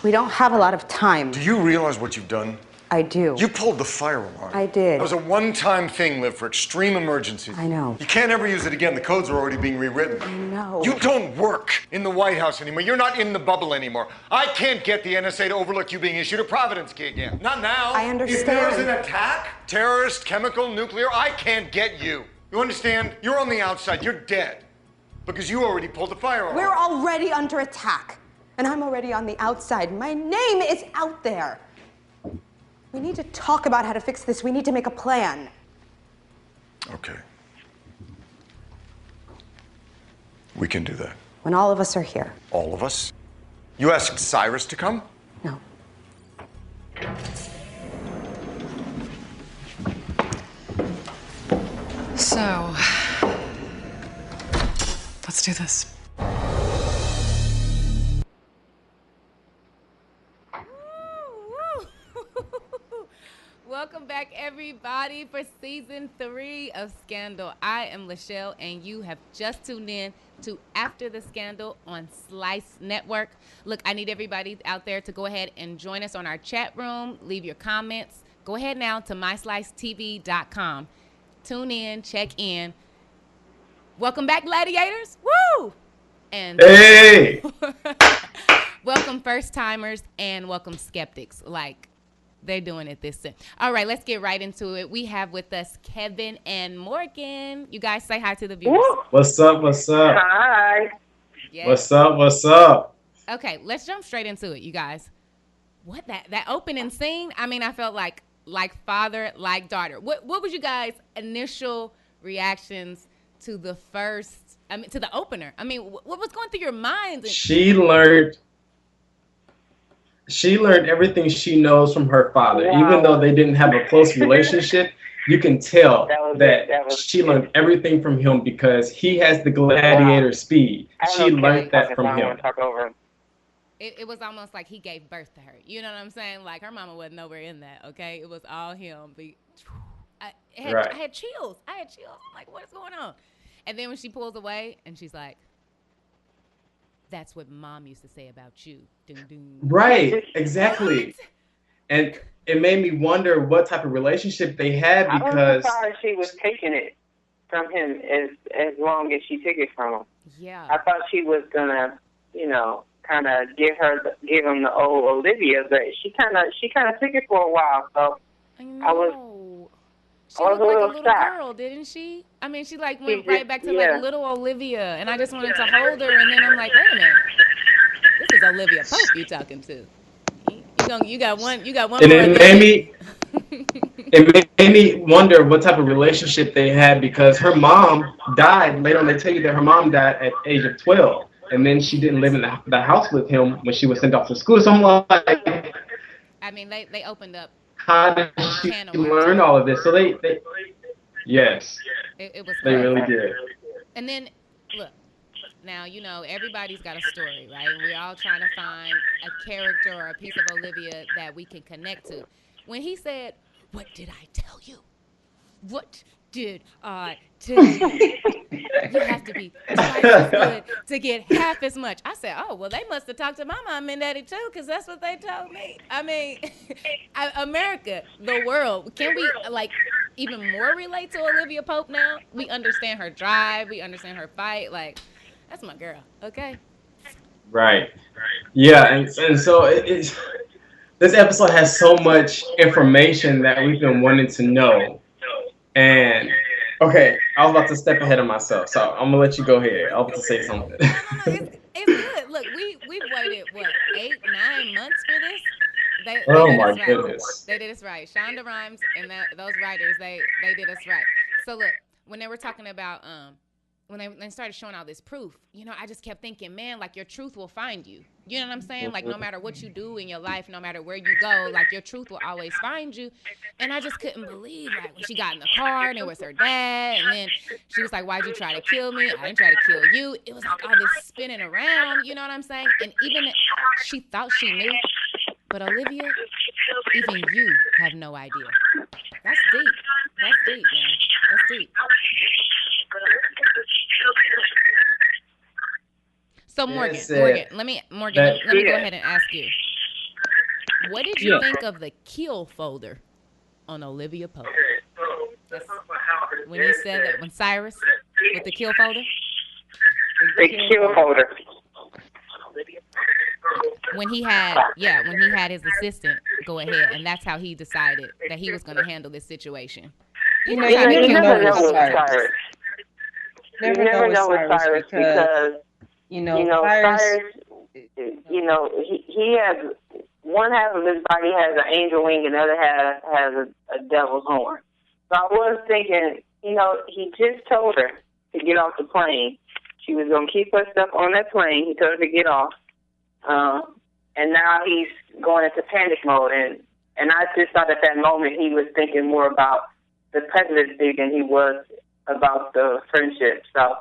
We don't have a lot of time. Do you realize what you've done? I do. You pulled the fire alarm. I did. That was a one-time thing, Liv, for extreme emergencies. I know. You can't ever use it again. The codes are already being rewritten. I know. You don't work in the White House anymore. You're not in the bubble anymore. I can't get the NSA to overlook you being issued a Providence key again. Not now. I understand. If there's an attack, terrorist, chemical, nuclear, I can't get you. You understand? You're on the outside. You're dead. Because you already pulled the fire alarm. We're already under attack. And I'm already on the outside. My name is out there. We need to talk about how to fix this. We need to make a plan. Okay. We can do that. When all of us are here. All of us? You asked Cyrus to come? No. So, let's do this. Welcome back, everybody, for season 3 of Scandal. I am Lachelle, and you have just tuned in to After the Scandal on Slice Network. Look, I need everybody out there to go ahead and join us on our chat room. Leave your comments. Go ahead now to myslicetv.com. Tune in, check in. Welcome back, gladiators. Woo! And hey! Welcome first-timers and welcome skeptics. Like, they're doing it this time. All right, let's get right into it. We have with us Kevin and Morgan. You guys say hi to the viewers. What's up? What's up? Hi. Yes. What's up? What's up? Okay, let's jump straight into it, you guys. What that opening scene? I mean, I felt like father, like daughter. What was you guys' initial reactions to the first? I mean, to the opener. I mean, what was going through your minds? She learned everything she knows from her father. Wow. Even though they didn't have a close relationship, you can tell that she learned everything from him because he has the gladiator speed. She learned that from him. It was almost like he gave birth to her. You know what I'm saying? Like, her mama wasn't nowhere in that, okay? It was all him. I had chills. I'm like, what is going on? And then when she pulls away and she's like, that's what mom used to say about you. Doom, doom. Right, exactly. And it made me wonder what type of relationship they had because I was surprised she was taking it from him as long as she took it from him. Yeah. I thought she was gonna, kind of give him the old Olivia, but she kind of took it for a while. So I know. She looked like a little girl, didn't she? I mean, she went right back to like little Olivia, and I just wanted to hold her, and then I'm like, wait a minute, this is Olivia Pope you talking to. You got one. And it made me wonder what type of relationship they had because her mom died. Later on, they tell you that her mom died at the age of 12, and then she didn't live in the house with him when she was sent off to school. So I'm like, I mean, they opened up. How did she learn all of this? So they yes, it was. They really did. And then look, now everybody's got a story, right? And we're all trying to find a character or a piece of Olivia that we can connect to. When he said, "What did I tell you? What did I tell you? You have to be twice as good to get half as much." I said, oh, well, they must have talked to my mom and daddy, too, because that's what they told me. I mean, America, the world, can we, even more relate to Olivia Pope now? We understand her drive. We understand her fight. Like, that's my girl, okay? Right. Yeah, and so it's this episode has so much information that we've been wanting to know. And okay, I was about to step ahead of myself, so I'm gonna let you go ahead. I was about to say something. No, it's good. Look, we've waited 8-9 months for this. They my goodness! They did us right. Shonda Rhimes and those writers, they did us right. So look, when they were talking about when they started showing all this proof, I just kept thinking, man, like your truth will find you. You know what I'm saying? Like no matter what you do in your life, no matter where you go, like your truth will always find you. And I just couldn't believe like when she got in the car and it was her dad, and then she was like, "Why'd you try to kill me? I didn't try to kill you." It was like all this spinning around, you know what I'm saying? And even she thought she knew, but Olivia, even you have no idea. That's deep. That's deep, man. That's deep. So Morgan, let me go ahead and ask you. What did you think of the kill folder on Olivia Pope? When he said that, when Cyrus with the kill folder? The kill folder. When he had his assistant go ahead, and that's how he decided that he was going to handle this situation. You know, you never know with Cyrus. You never know with Cyrus because Cyrus, he has one half of his body has an angel wing and the other half has a devil's horn. So I was thinking, he just told her to get off the plane. She was going to keep her stuff on that plane. He told her to get off. And now he's going into panic mode. And I just thought at that moment he was thinking more about the presidency than he was about the friendship. So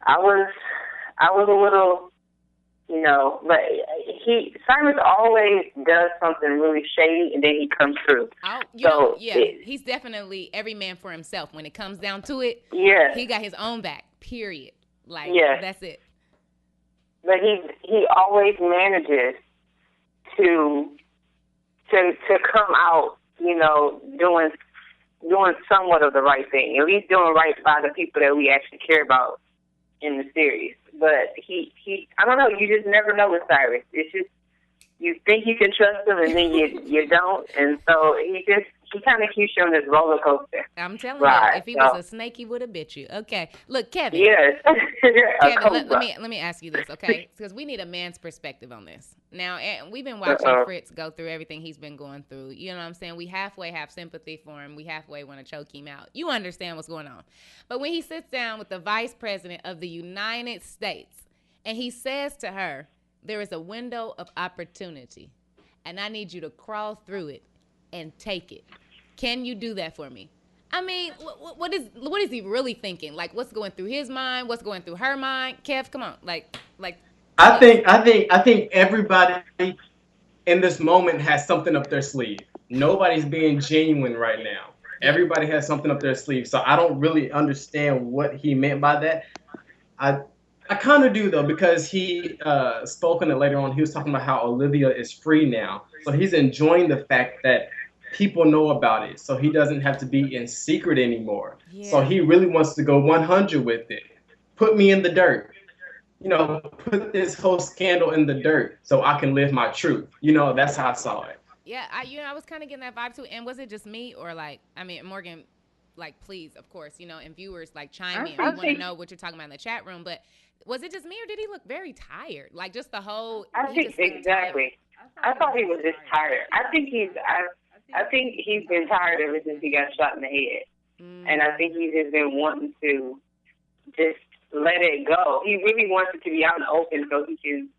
I was a little, but Cyrus always does something really shady and then he comes through. He's definitely every man for himself. When it comes down to it, he got his own back, period. That's it. But he always manages to come out, doing somewhat of the right thing. At least doing right by the people that we actually care about in the series. But he I don't know, you just never know with Cyrus. It's just you think you can trust him and then you don't, and so he kind of keeps you on this roller coaster. I'm telling you, if he was a snake, he would have bit you. Okay, look, Kevin. Yes. Kevin, let me ask you this, okay? Because we need a man's perspective on this. Now, we've been watching Fritz go through everything he's been going through. You know what I'm saying? We halfway have sympathy for him. We halfway want to choke him out. You understand what's going on. But when he sits down with the Vice President of the United States and he says to her, there is a window of opportunity, and I need you to crawl through it and take it. Can you do that for me? I mean, what is he really thinking? Like, what's going through his mind? What's going through her mind? Kev, come on, like. I think everybody in this moment has something up their sleeve. Nobody's being genuine right now. Everybody has something up their sleeve. So I don't really understand what he meant by that. I kind of do, though, because he spoke on it later on. He was talking about how Olivia is free now. So he's enjoying the fact that people know about it. So he doesn't have to be in secret anymore. Yeah. So he really wants to go 100 with it. Put me in the dirt. Put this whole scandal in the dirt so I can live my truth. That's how I saw it. Yeah, I was kind of getting that vibe, too. And was it just me or, Morgan, please, of course, and viewers, chime in. We want to know what you're talking about in the chat room. But was it just me or did he look very tired? Just the whole... I think exactly. I thought he was just tired. I think he's been tired ever since he got shot in the head. And I think he's just been wanting to just let it go. He really wants it to be out in the open so he can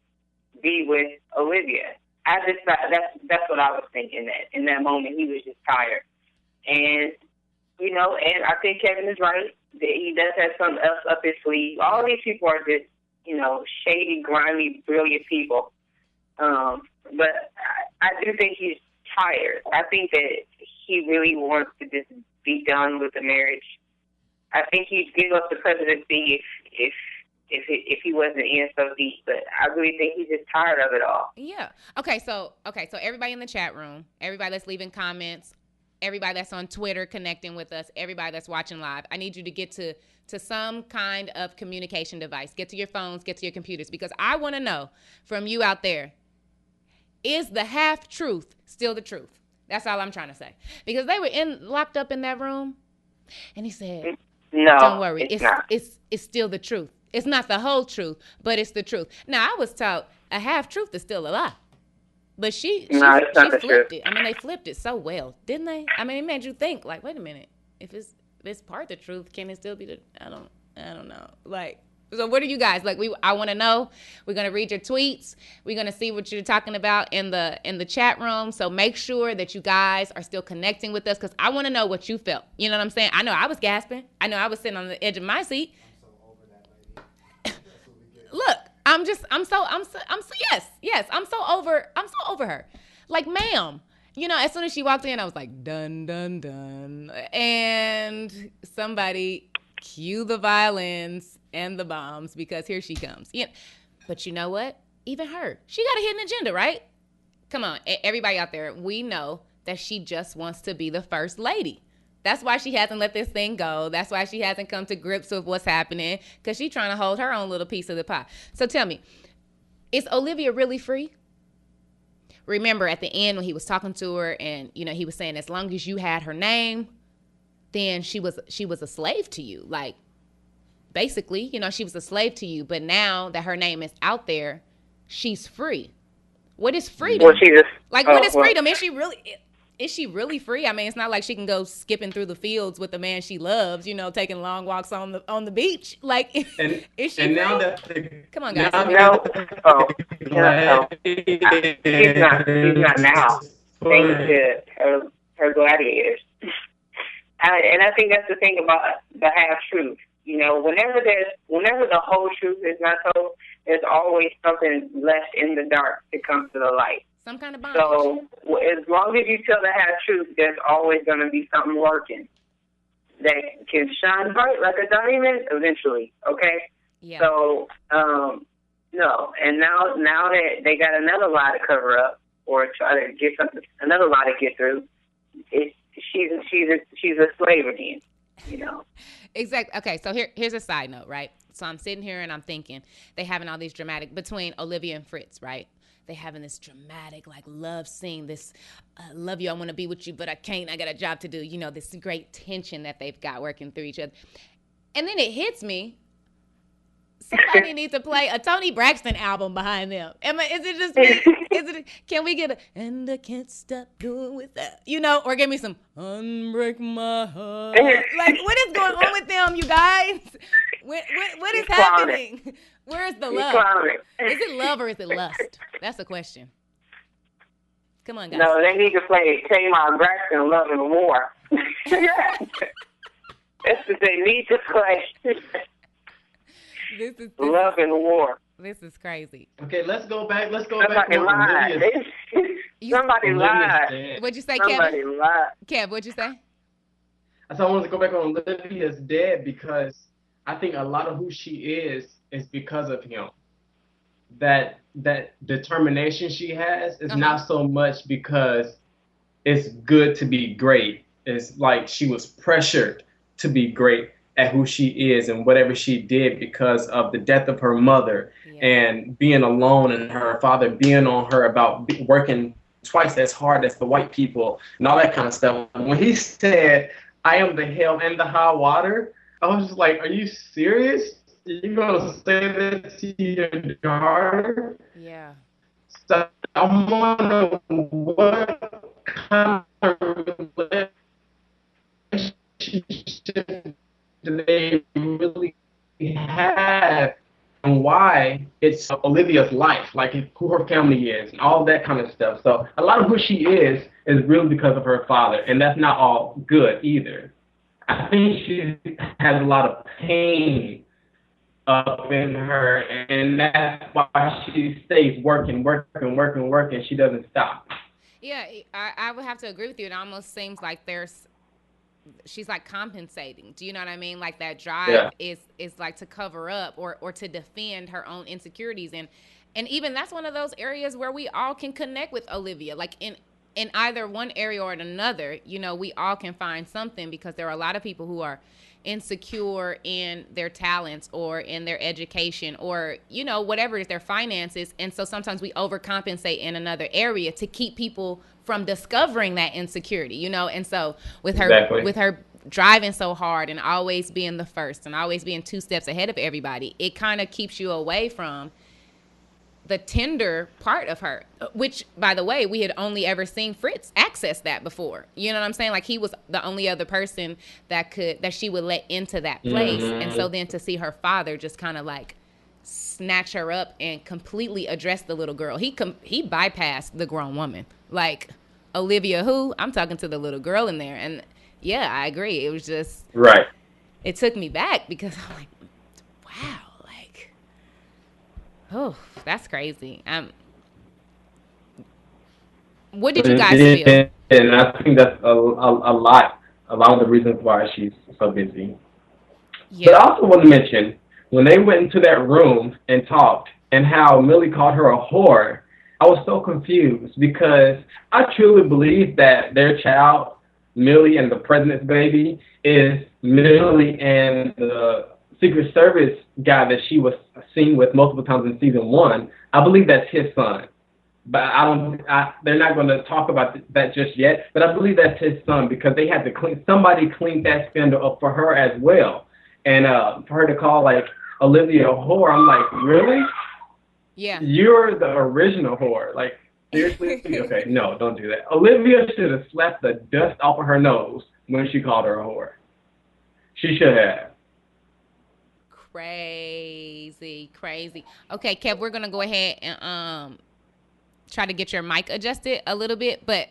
be with Olivia. I just thought that's what I was thinking that in that moment he was just tired. And, and I think Kevin is right that he does have something else up his sleeve. All these people are just, shady, grimy, brilliant people. But I do think he's tired. I think that he really wants to just be done with the marriage. I think he'd give up the presidency if he wasn't in so deep. But I really think he's just tired of it all. Yeah. Okay. So everybody in the chat room, everybody that's leaving comments, everybody that's on Twitter connecting with us, everybody that's watching live, I need you to get to some kind of communication device. Get to your phones, get to your computers, because I want to know from you out there, is the half truth still the truth? That's all I'm trying to say. Because they were locked up in that room, and he said, "No, don't worry, it's still the truth. It's not the whole truth, but it's the truth." Now I was taught a half truth is still a lie, but she flipped it. I mean, they flipped it so well, didn't they? I mean, it made you think, wait a minute, if it's part of the truth, can it still be the? I don't know, So what are you guys I want to know. We're gonna read your tweets. We're gonna see what you're talking about in the chat room. So make sure that you guys are still connecting with us, because I want to know what you felt. You know what I'm saying? I know I was gasping. I know I was sitting on the edge of my seat. Look, I'm so over her. Ma'am. As soon as she walked in, I was like, dun dun dun, and somebody cue the violins and the bombs, because here she comes. Yeah, but you know what? Even her, she got a hidden agenda, right? Come on, everybody out there, we know that she just wants to be the first lady. That's why she hasn't let this thing go. That's why she hasn't come to grips with what's happening, because she's trying to hold her own little piece of the pie. So tell me, is Olivia really free? Remember at the end when he was talking to her and, you know, he was saying as long as you had her name, then she was a slave to you. Like, basically, you know, she was a slave to you. But now that her name is out there, she's free. What is freedom? Well, what is freedom? Is she really free? I mean, it's not like she can go skipping through the fields with the man she loves, you know, taking long walks on the beach. Like, is she free? Now that come on, guys. No. He's not now. Thanks to her gladiators. And I think that's the thing about the half truth. You know, whenever the whole truth is not told, there's always something left in the dark that comes to the light. Some kind of bondage. So as long as you tell the half truth, there's always going to be something working that can shine bright like a diamond eventually. Okay. Yeah. So no, and now that they got another lie to cover up or try to get another lie to get through, she's a slave again. You know. Exactly. Okay, so here's a side note, right? So I'm sitting here and I'm thinking they having all these dramatic between Olivia and Fritz, right? They having this dramatic like love scene, this love you, I want to be with you, but I can't. I got a job to do. You know, this great tension that they've got working through each other. And then it hits me. Somebody needs to play a Tony Braxton album behind them. Is it just me? Can we get a and I can't stop doing without, you know, or give me some unbreak my heart. Like, what is going on with them, you guys? What is happening? Where is the love? Is it love or is it lust? That's the question. Come on, guys. No, they need to play Tamar Braxton, Love and War. That's what they need to play. Love and War. This is crazy. Okay, let's go back. Somebody lied. Somebody lied. What'd you say, Somebody Kevin? lied. Kev, what'd you say? I wanted to go back on Olivia's dad because I think a lot of who she is because of him. That determination she has is not so much because it's good to be great. It's like she was pressured to be great at who she is and whatever she did because of the death of her mother and being alone and her father being on her about working twice as hard as the white people and all that kind of stuff. When he said, I am the hell and the high water, I was just like, are you serious? You're going to say that to your daughter? Yeah. So I wonder what kind of relationship they really have and why it's Olivia's life, like who her family is and all that kind of stuff. So a lot of who she is really because of her father, and that's not all good either. I think she has a lot of pain up in her, and that's why she stays working. She doesn't stop. Yeah, I would have to agree with you. It almost seems like she's like compensating. Do you know what I mean? Like that drive is like to cover up or to defend her own insecurities. And even that's one of those areas where we all can connect with Olivia. Like in either one area or another, you know, we all can find something because there are a lot of people who are insecure in their talents or in their education or, you know, whatever is their finances. And so sometimes we overcompensate in another area to keep people from discovering that insecurity, you know? And so with her driving so hard and always being the first and always being 2 steps ahead of everybody, it kind of keeps you away from the tender part of her, which, by the way, we had only ever seen Fritz access that before. You know what I'm saying? Like he was the only other person that she would let into that place. Mm-hmm. And so then to see her father just kind of like snatch her up and completely address the little girl. He bypassed the grown woman. Like, Olivia who? I'm talking to the little girl in there. And yeah, I agree. It was just right. It took me back because I'm like, wow. Oh, that's crazy. What did you guys feel? And I think that's a lot of the reasons why she's so busy. Yeah. But I also want to mention when they went into that room and talked and how Millie called her a whore, I was so confused because I truly believe that their child, Millie and the president's baby, is Millie and the Secret Service guy that she was seen with multiple times in season 1. I believe that's his son. But they're not going to talk about that just yet. But I believe that's his son because they had to somebody cleaned that scandal up for her as well. And for her to call like Olivia a whore, I'm like, really? Yeah. You're the original whore. Like, seriously? Okay, no, don't do that. Olivia should have slapped the dust off of her nose when she called her a whore. She should have. Crazy. Okay, Kev, we're gonna go ahead and try to get your mic adjusted a little bit, but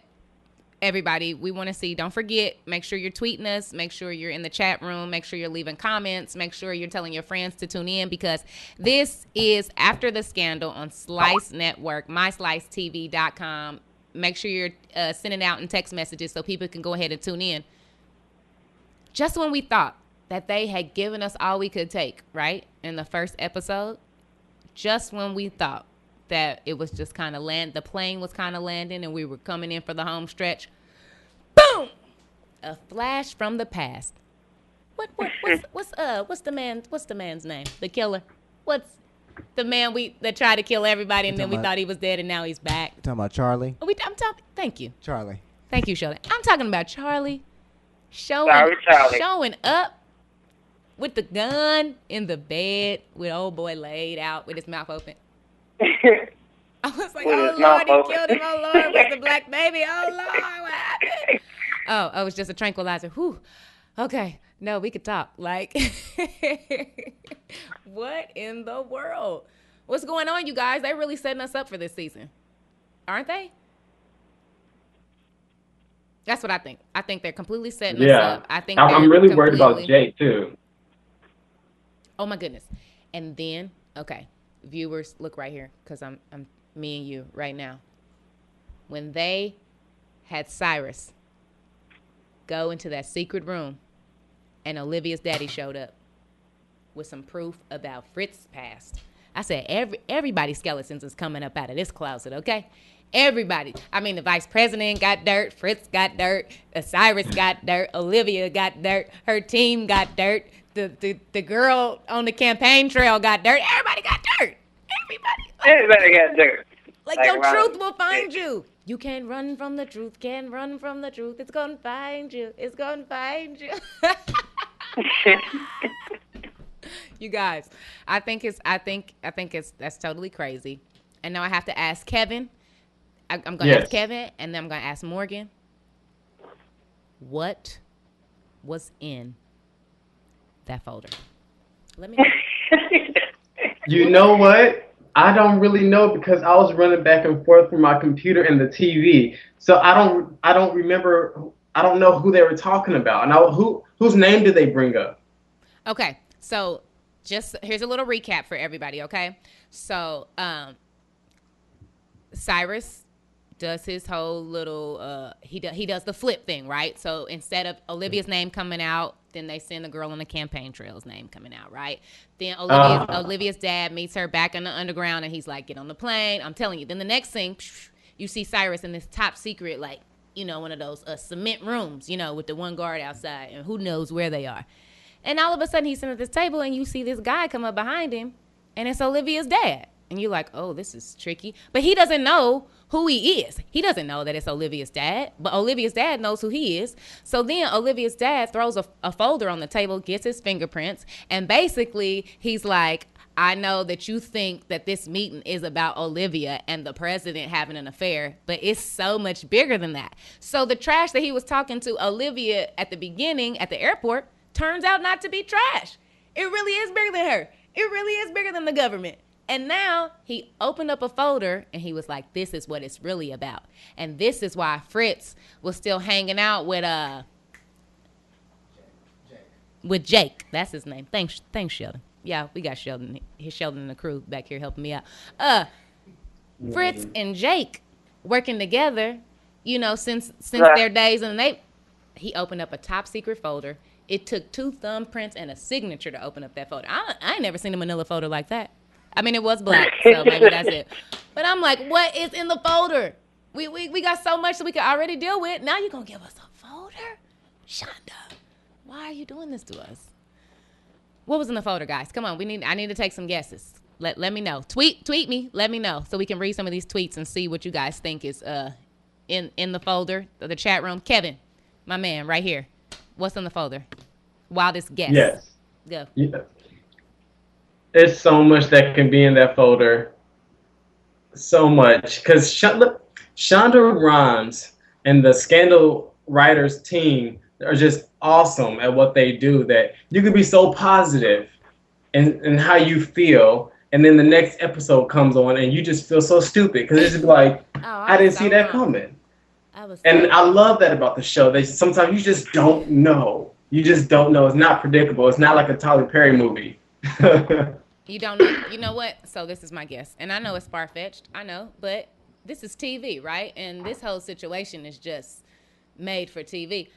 everybody, we want to see. Don't forget, make sure you're tweeting us. Make sure you're in the chat room. Make sure you're leaving comments. Make sure you're telling your friends to tune in because this is After the Scandal on Slice Network, myslicetv.com. Make sure you're sending out in text messages so people can go ahead and tune in. Just when we thought that they had given us all we could take, right, in the first episode, just when we thought that it was just kind of the plane was kind of landing and we were coming in for the home stretch, boom, a flash from the past. What's the man's name? The killer. What's the man that tried to kill everybody and then we thought he was dead and now he's back? Talking about Charlie. Thank you. Charlie. Thank you, Sheldon. I'm talking about Charlie showing up with the gun in the bed with old boy laid out with his mouth open. I was like, oh, Lord, he killed him. Oh, Lord, was the black baby. Oh, Lord, what happened? Oh, it was just a tranquilizer. Whew. Okay. No, we could talk. Like, what in the world? What's going on, you guys? They're really setting us up for this season. Aren't they? That's what I think. I think they're completely setting us up. I think I'm really worried about Jake, too. Oh, my goodness. And then, okay. Viewers, look right here, because I'm me and you right now. When they had Cyrus go into that secret room and Olivia's daddy showed up with some proof about Fritz's past, I said, everybody's skeletons is coming up out of this closet, okay? Everybody. I mean, the vice president got dirt, Fritz got dirt, Cyrus got dirt, Olivia got dirt, her team got dirt. The girl on the campaign trail got dirt. Everybody got dirt. Everybody got dirt. Like your truth will find you. You can't run from the truth. Can't run from the truth. It's gonna find you. It's gonna find you. You guys, I think that's totally crazy. And now I have to ask Kevin. I'm gonna ask Kevin, and then I'm gonna ask Morgan. What was in that folder? Let me know. You know what? I don't really know because I was running back and forth from my computer and the TV. So I don't remember. I don't know who they were talking about. Now, whose name did they bring up? Okay, so just here's a little recap for everybody. Okay, so Cyrus does his whole little he does the flip thing, right? So instead of Olivia's name coming out, then they send the girl on the campaign trail's name coming out, right? Then Olivia's dad meets her back in the underground, and he's like, get on the plane. I'm telling you. Then the next thing, you see Cyrus in this top secret, like, you know, one of those cement rooms, you know, with the one guard outside, and who knows where they are. And all of a sudden, he's sitting at this table, and you see this guy come up behind him, and it's Olivia's dad. And you're like, oh, this is tricky. But he doesn't know who he is. He doesn't know that it's Olivia's dad, but Olivia's dad knows who he is. So then Olivia's dad throws a folder on the table, gets his fingerprints, and basically he's like, I know that you think that this meeting is about Olivia and the president having an affair, but it's so much bigger than that. So the trash that he was talking to Olivia at the beginning at the airport turns out not to be trash. It really is bigger than her. It really is bigger than the government. And now he opened up a folder and he was like, this is what it's really about. And this is why Fritz was still hanging out with Jake. That's his name. Thanks, Sheldon. Yeah, we got Sheldon and the crew back here helping me out. Fritz and Jake working together, you know, since their days, and he opened up a top secret folder. It took 2 thumbprints and a signature to open up that folder. I ain't never seen a manila folder like that. I mean, it was black, so maybe that's it. But I'm like, what is in the folder? We got so much that we can already deal with. Now you're going to give us a folder? Shonda, why are you doing this to us? What was in the folder, guys? Come on, I need to take some guesses. Let me know. Tweet me. Let me know so we can read some of these tweets and see what you guys think is in the folder, the chat room. Kevin, my man, right here. What's in the folder? Wildest guess. Yes. Go. Yeah. There's so much that can be in that folder. So much. Because Shonda Rhimes and the Scandal Writers team are just awesome at what they do, that you can be so positive in how you feel, and then the next episode comes on and you just feel so stupid because it's just like, I didn't see that coming. I love that about the show. Sometimes you just don't know. You just don't know. It's not predictable. It's not like a Tyler Perry movie. You don't know. You know what? So this is my guess. And I know it's far-fetched. I know. But this is TV, right? And this whole situation is just made for TV.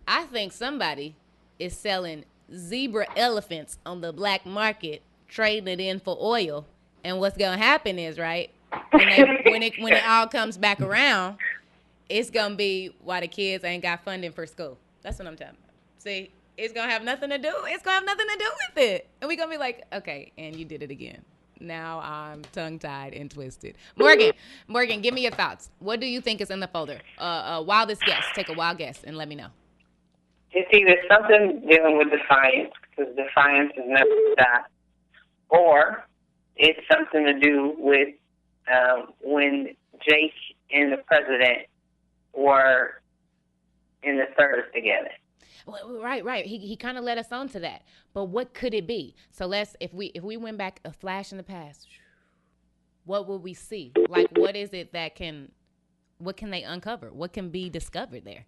I think somebody is selling zebra elephants on the black market, trading it in for oil. And what's going to happen is, right, when it all comes back around, it's going to be why the kids ain't got funding for school. That's what I'm talking about. See, it's going to have nothing to do. It's going to have nothing to do with it. And we're going to be like, okay, and you did it again. Now I'm tongue-tied and twisted. Morgan, give me your thoughts. What do you think is in the folder? Wildest guess. Take a wild guess and let me know. It's either something dealing with defiance, because defiance is never stopped, or it's something to do with when Jake and the president were in the service together. Well, right. He kind of led us on to that. But what could it be? So if we went back a flash in the past, what would we see? Like, what is it what can they uncover? What can be discovered there?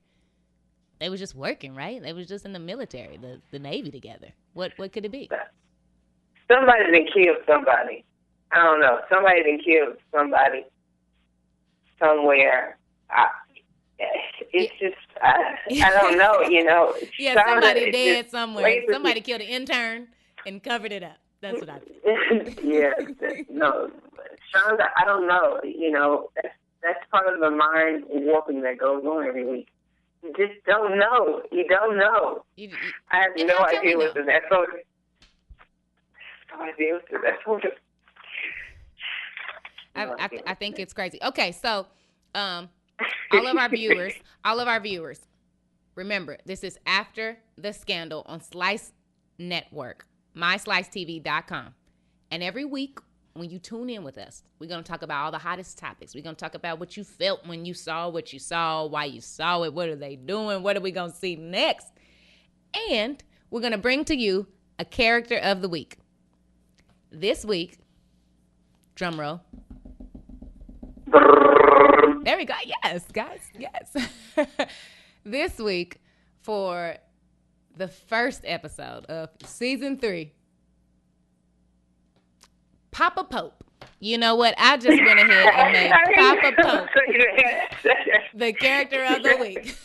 They was just working, right? They was just in the military, the Navy together. What could it be? Somebody done killed somebody. I don't know. Somebody done killed somebody somewhere. It's just, I don't know, you know. Yeah, somebody dead somewhere. Somebody killed an intern and covered it up. That's what I think. Yeah, no. Shonda, I don't know. You know, that's part of the mind warping that goes on every week. You just don't know. You don't know. I have no idea what the next one is. No idea what the next one is. I think it's crazy. Okay, so all of our viewers, remember, this is after the scandal on Slice Network, myslicetv.com. And every week when you tune in with us, we're going to talk about all the hottest topics. We're going to talk about what you felt when you saw what you saw, why you saw it, what are they doing, what are we going to see next? And we're going to bring to you a character of the week. This week, drum roll. There we go. Yes, guys. Yes. This week, for the first episode of season 3, Papa Pope. You know what? I just went ahead and made Papa Pope the character of the week.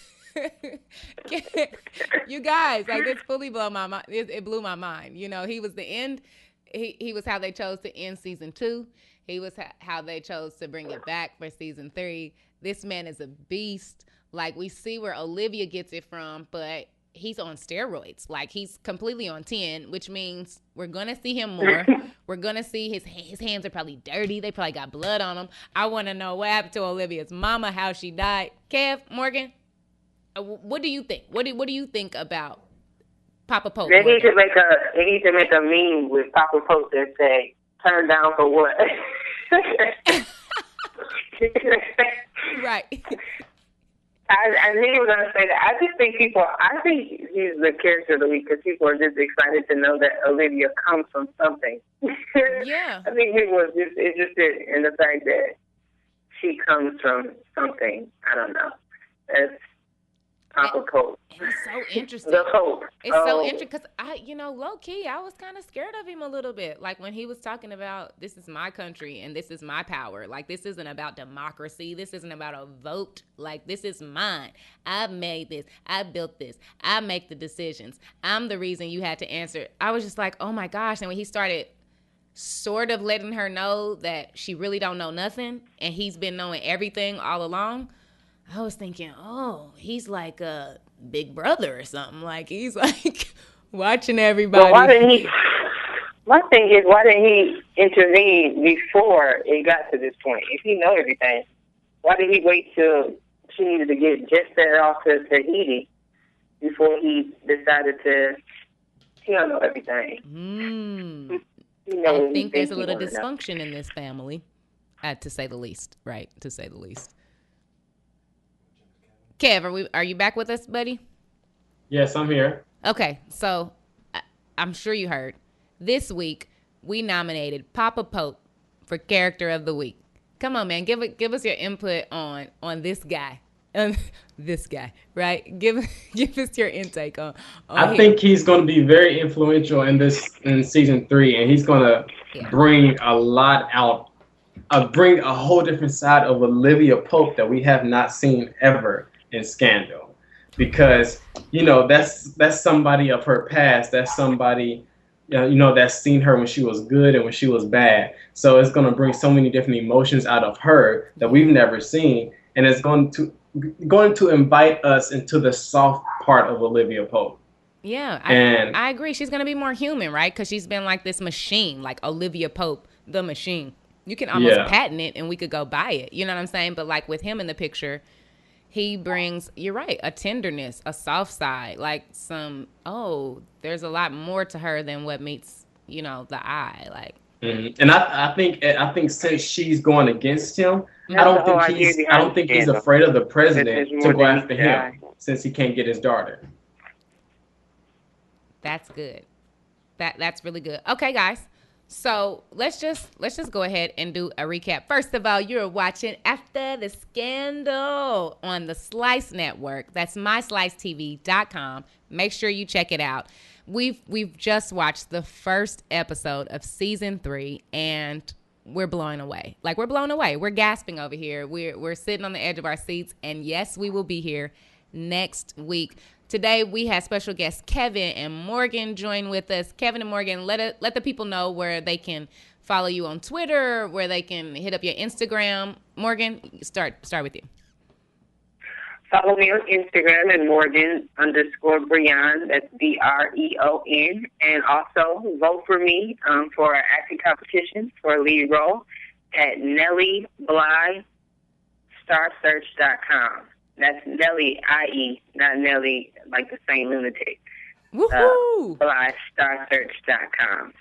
You guys, like, this fully blew my mind. It blew my mind. You know, he was the end. He was how they chose to end season 2. He was how they chose to bring it back for season 3. This man is a beast. Like, we see where Olivia gets it from, but he's on steroids. Like, he's completely on 10, which means we're going to see him more. We're going to see his hands are probably dirty. They probably got blood on them. I want to know what happened to Olivia's mama, how she died. Kev, Morgan, what do you think? What do you think about Papa Pope? They need to make a meme with Papa Pope that say, "Turn down for what?" Right. I knew you were going to say that. I think he's the character of the week because people are just excited to know that Olivia comes from something. Yeah. I think people are just interested in the fact that she comes from something. I don't know. It's Papa Pope. It's so interesting. The Pope. It's so interesting because low key, I was kind of scared of him a little bit. Like, when he was talking about, this is my country and this is my power. Like, this isn't about democracy. This isn't about a vote. Like, this is mine. I've made this. I built this. I make the decisions. I'm the reason you had to answer. I was just like, oh my gosh. And when he started sort of letting her know that she really don't know nothing, and he's been knowing everything all along, I was thinking, oh, he's like a big brother or something. Like, he's like watching everybody. Well, why didn't he? My thing is, why didn't he intervene before it got to this point? If he know everything, why did he wait till she needed to get jet set off to Tahiti before he decided to, he don't know everything. I think there's a little dysfunction in this family, to say the least, right? To say the least. Kev, are you back with us, buddy? Yes, I'm here. Okay, so I'm sure you heard. This week, we nominated Papa Pope for Character of the Week. Come on, man, give us your input on this guy. This guy, right? Give us your intake on I think he's going to be very influential in season 3, and he's going to bring a lot out, bring a whole different side of Olivia Pope that we have not seen ever in Scandal, because that's somebody of her past. That's somebody that's seen her when she was good and when she was bad. So it's going to bring so many different emotions out of her that we've never seen, and it's going to invite us into the soft part of Olivia Pope. Yeah, I agree. She's going to be more human, right? Because she's been like this machine, like Olivia Pope, the machine. You can almost patent it and we could go buy it. You know what I'm saying? But like with him in the picture, he brings, you're right, a tenderness, a soft side, like there's a lot more to her than what meets, the eye. Like, and I think since she's going against him, I don't think he's afraid of the president to go after him, since he can't get his daughter. That's good. That's really good. Okay, guys. So let's just go ahead and do a recap. First of all, you're watching After the Scandal on the Slice Network. That's myslicetv.com. Make sure you check it out. We've just watched the first episode of season 3, and we're blown away. Like, we're blown away. We're gasping over here. We're sitting on the edge of our seats, and yes, we will be here next week. Today, we had special guests Kevin and Morgan join with us. Kevin and Morgan, let the people know where they can follow you on Twitter, where they can hit up your Instagram. Morgan, start with you. Follow me on Instagram at Morgan_Breon. That's BREON. And also vote for me for our acting competition for a lead role at NellieBlyStarSearch.com. That's Nellie, I.E., not Nellie, like the same lunatic. Woohoo! BlyStarSearch.com.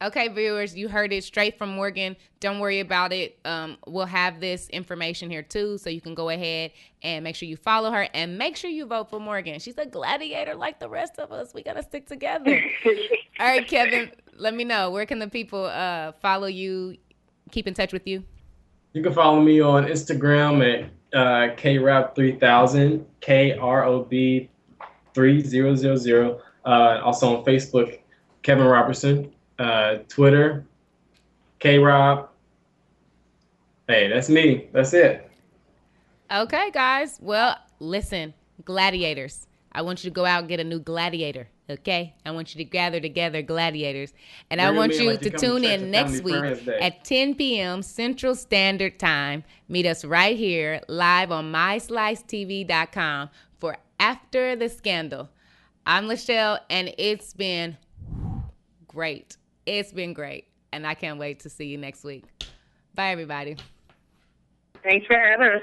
Okay, viewers, you heard it straight from Morgan. Don't worry about it. We'll have this information here, too, so you can go ahead and make sure you follow her and make sure you vote for Morgan. She's a gladiator like the rest of us. We got to stick together. All right, Kevin, let me know. Where can the people follow you, keep in touch with you? You can follow me on Instagram at KROB3000, KROB3000. Also on Facebook, Kevin Robertson. Twitter, KRob. Hey, that's me. That's it. Okay, guys. Well, listen, gladiators. I want you to go out and get a new gladiator, okay? I want you to gather together gladiators. And I want you to tune in next week at 10 p.m. Central Standard Time. Meet us right here live on myslicetv.com for After the Scandal. I'm Lachelle, and it's been great. It's been great, and I can't wait to see you next week. Bye, everybody. Thanks for having us.